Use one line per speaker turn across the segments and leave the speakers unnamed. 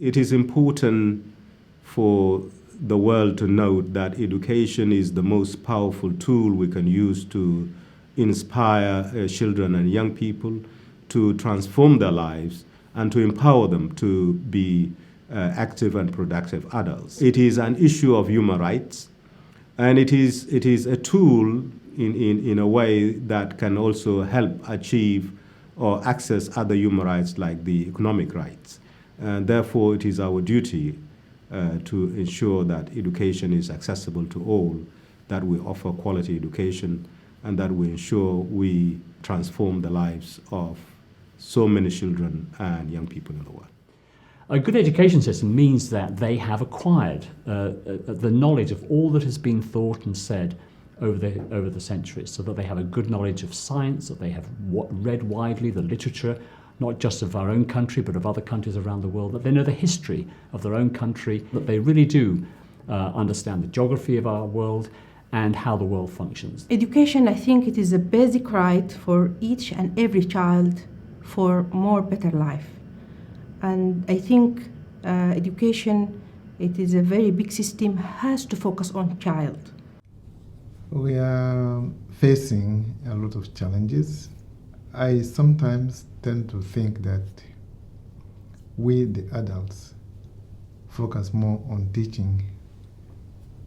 It is important for the world to note that education is the most powerful tool we can use to inspire children and young people, to transform their lives, and to empower them to be active and productive adults. It is an issue of human rights, and it is a tool in a way that can also help achieve or access other human rights like the economic rights. And therefore, it is our duty to ensure that education is accessible to all, that we offer quality education, and that we ensure we transform the lives of so many children and young people in the world.
A good education system means that they have acquired the knowledge of all that has been thought and said over the centuries, so that they have a good knowledge of science, that they have read widely the literature, not just of our own country, but of other countries around the world, that they know the history of their own country, that they really do understand the geography of our world and how the world functions.
Education, I think it is a basic right for each and every child for more better life. And I think education, it is a very big system, has to focus on child.
We are facing a lot of challenges. I sometimes tend to think that we, the adults, focus more on teaching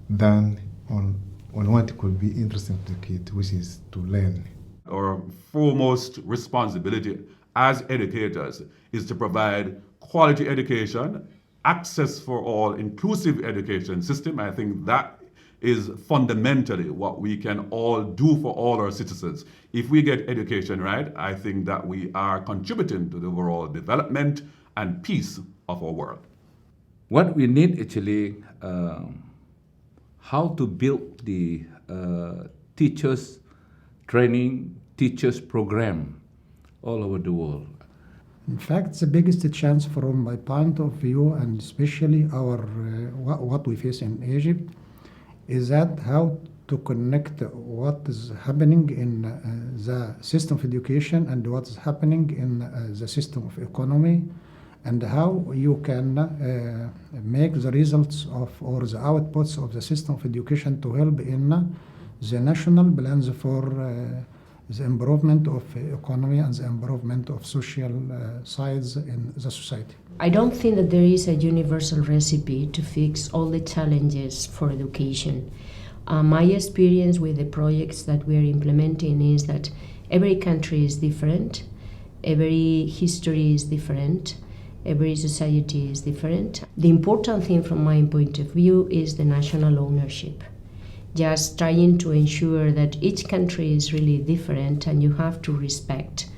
than on what could be interesting to the kid, which is to learn.
Our foremost responsibility as educators is to provide quality education, access for all, inclusive education system. I think that is fundamentally what we can all do for all our citizens. If we get education right, I think that we are contributing to the overall development and peace of our world.
What we need actually, how to build the teachers training, teachers program all over the world.
In fact, the biggest chance from my point of view, and especially what we face in Egypt, is that how to connect what is happening in the system of education and what is happening in the system of economy, and how you can make the results of or the outputs of the system of education to help in the national plans for the improvement of economy and the improvement of social sides in the society.
I don't think that there is a universal recipe to fix all the challenges for education. My experience with the projects that we are implementing is that every country is different, every history is different, every society is different. The important thing from my point of view is the national ownership. Just trying to ensure that each country is really different and you have to respect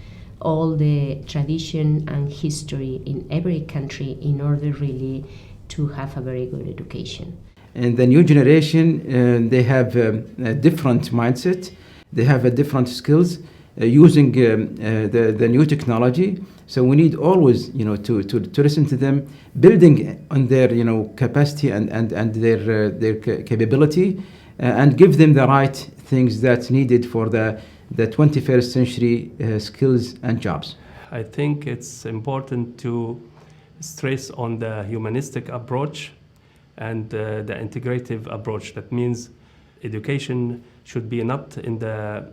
all the tradition and history in every country in order really to have a very good education.
And the new generation, they have a different mindset, they have a different skills using the new technology. So we need always, to listen to them, building on their, capacity and their capability, and give them the right things that's needed for the 21st century skills and jobs.
I think it's important to stress on the humanistic approach and the integrative approach. That means education should be not in the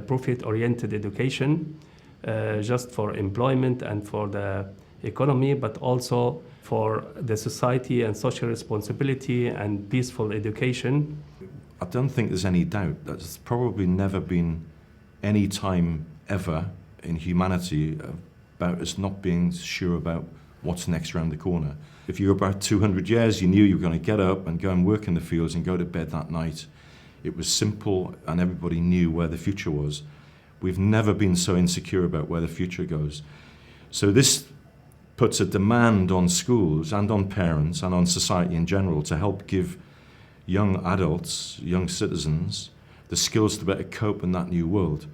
profit-oriented education, just for employment and for the economy, but also for the society and social responsibility and peaceful education.
I don't think there's any doubt that there's probably never been any time ever in humanity about us not being sure about what's next around the corner. If you were about 200 years, you knew you were going to get up and go and work in the fields and go to bed that night. It was simple and everybody knew where the future was. We've never been so insecure about where the future goes. So this puts a demand on schools and on parents and on society in general to help give young adults, young citizens, the skills to better cope in that new world.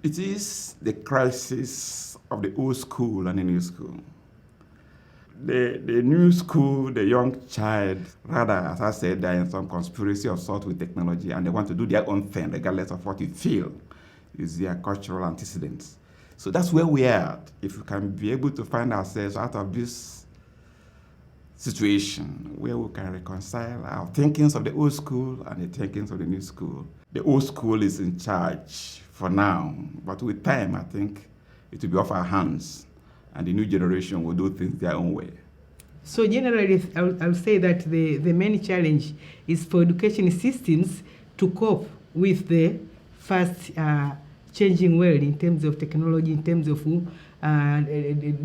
It is the crisis of the old school and the new school. The new school, the young child, rather, as I said, they're in some conspiracy of sort with technology and they want to do their own thing regardless of what you feel is their cultural antecedents. So that's where we are. If we can be able to find ourselves out of this situation where we can reconcile our thinkings of the old school and the thinkings of the new school. The old school is in charge for now, but with time, I think it will be off our hands, and the new generation will do things their own way.
So generally, I would say that the main challenge is for education systems to cope with the fast changing world in terms of technology, in terms of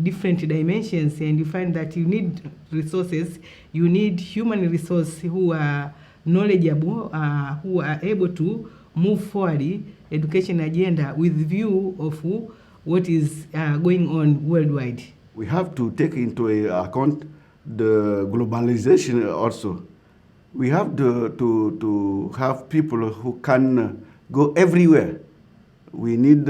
different dimensions, and you find that you need resources, you need human resources who are knowledgeable, who are able to move forward the education agenda with view of what is going on worldwide.
We have to take into account the globalization also. We have to have people who can go everywhere. We need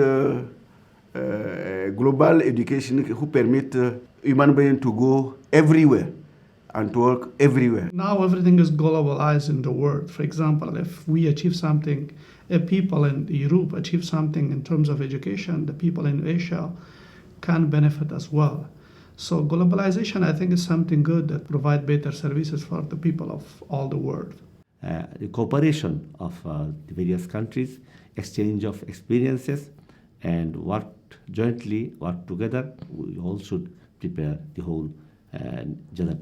global education who permit human beings to go everywhere and to work everywhere.
Now everything is globalized in the world. For example, if we achieve something, if people in Europe achieve something in terms of education, the people in Asia can benefit as well. So globalization, I think, is something good that provides better services for the people of all the world.
The cooperation of the various countries, exchange of experiences, and work together, we all should prepare the whole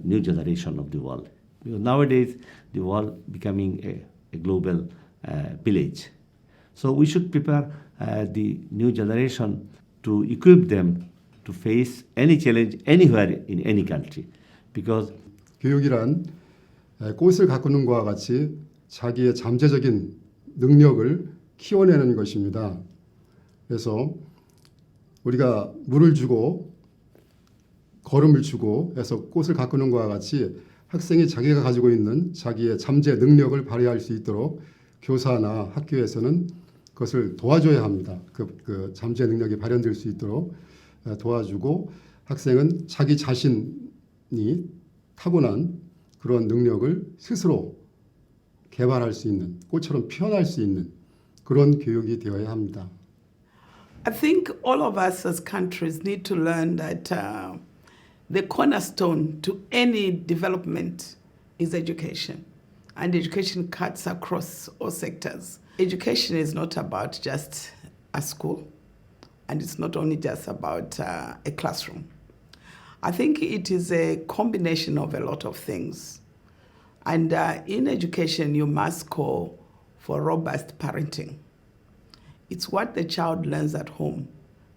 new generation of the world. Because nowadays, the world becoming a global village. So we should prepare the new generation to equip them to face any challenge anywhere in any country. Because
교육이란 꽃을 가꾸는 것과 같이 자기의 잠재적인 능력을 키워내는 것입니다. 그래서 우리가 물을 주고 거름을 주고 해서 꽃을 가꾸는 것과 같이 학생이 자기가 가지고 있는 자기의 잠재 능력을 발휘할 수 있도록 교사나 학교에서는 그것을 도와줘야 합니다. 그 잠재 능력이 발현될 수 있도록 도와주고 학생은 자기 자신이 타고난 그런 능력을 스스로 개발할 수 있는, 꽃처럼 피어날 수 있는 그런 교육이 되어야 합니다.
I think all of us as countries need to learn that the cornerstone to any development is education. And education cuts across all sectors. Education is not about just a school, and it's not only just about a classroom. I think it is a combination of a lot of things. And in education, you must call for robust parenting. It's what the child learns at home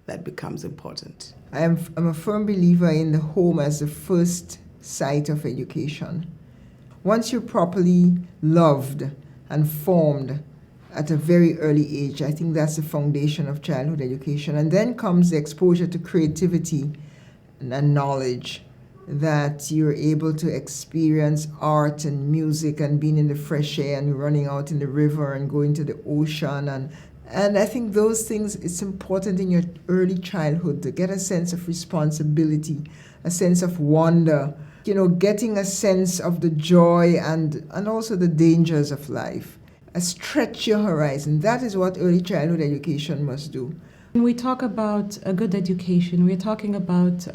that becomes important.
I'm a firm believer in the home as the first site of education. Once you're properly loved and formed at a very early age, I think that's the foundation of childhood education. And then comes the exposure to creativity and knowledge, that you're able to experience art and music and being in the fresh air and running out in the river and going to the ocean. And I think those things, it's important in your early childhood to get a sense of responsibility, a sense of wonder, getting a sense of the joy and also the dangers of life. Stretch your horizon. That is what early childhood education must do.
When we talk about a good education, we're talking about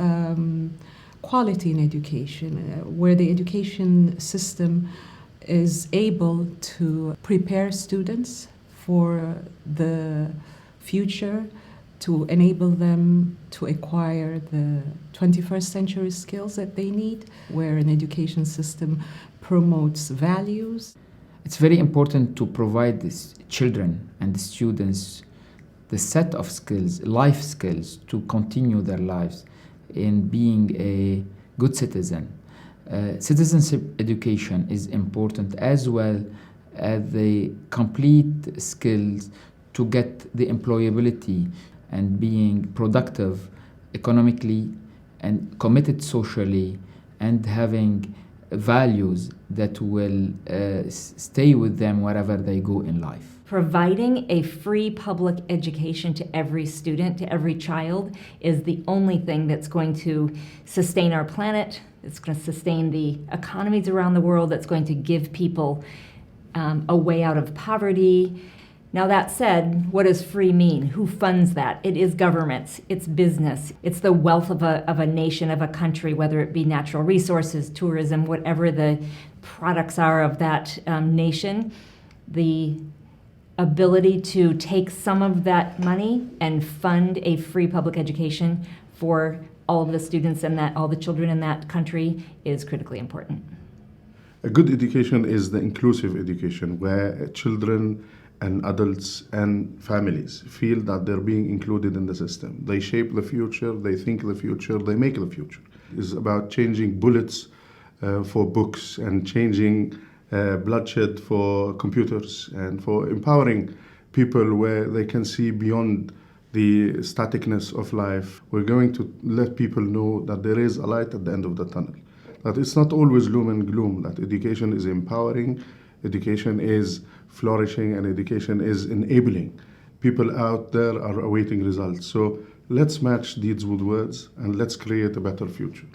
quality in education, where the education system is able to prepare students for the future, to enable them to acquire the 21st century skills that they need, where an education system promotes values.
It's very important to provide these children and the students the set of skills, life skills, to continue their lives in being a good citizen. Citizenship education is important, as well as the complete skills to get the employability and being productive economically and committed socially and having values that will stay with them wherever they go in life.
Providing a free public education to every student, to every child, is the only thing that's going to sustain our planet, it's going to sustain the economies around the world, that's going to give people a way out of poverty, Now, that said, what does free mean? Who funds that? It is governments, it's business, it's the wealth of a nation, of a country, whether it be natural resources, tourism, whatever the products are of that nation. The ability to take some of that money and fund a free public education for all of the students and all the children in that country is critically important.
A good education is the inclusive education where children and adults and families feel that they're being included in the system. They shape the future, they think the future, they make the future. It's about changing bullets for books and changing bloodshed for computers and for empowering people where they can see beyond the staticness of life. We're going to let people know that there is a light at the end of the tunnel, that it's not always gloom and gloom, that education is empowering, education is flourishing, and education is enabling. People out there are awaiting results. So let's match deeds with words and let's create a better future.